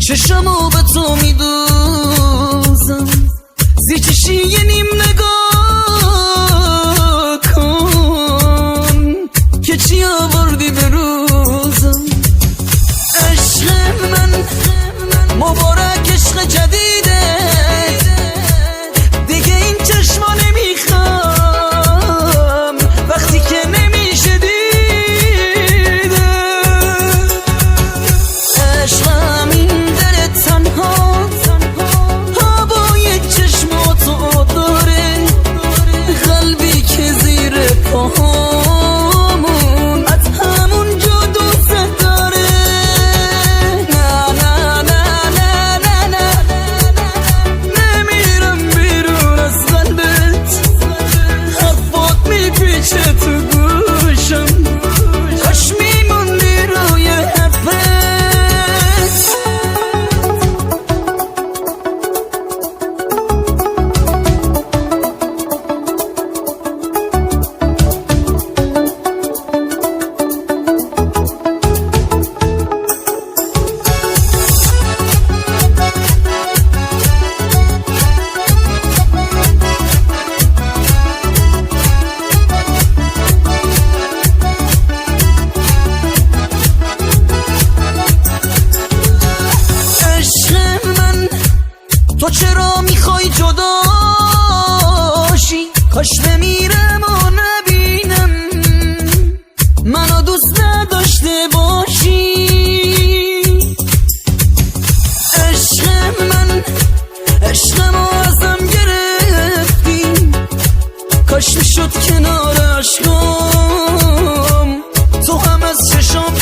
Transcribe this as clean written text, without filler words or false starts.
چشمو به تو میدوزم زی چشی یه نیم نگاه کن که چی آوردی به روزم. عشق من مبارک عشق جدیده دیگه این چشما نمیخوام وقتی که نمیشه دیده. عشقم این هوای چشماتو داره قلبی که زیر پاهامون از همون جا دوست داره. نه نه نه نه نه نه نمیرم بیرون از قلبت حرفات میپیچه تو گوشم کاش میموندی روی حرفت. تو چرا میخوای جداشی؟ کاش بمیرم و نبینم منو دوست نداشته باشی. عشق من عشقمو ازم گرفتی کاش میشد کنار عشقم تو هم از چشام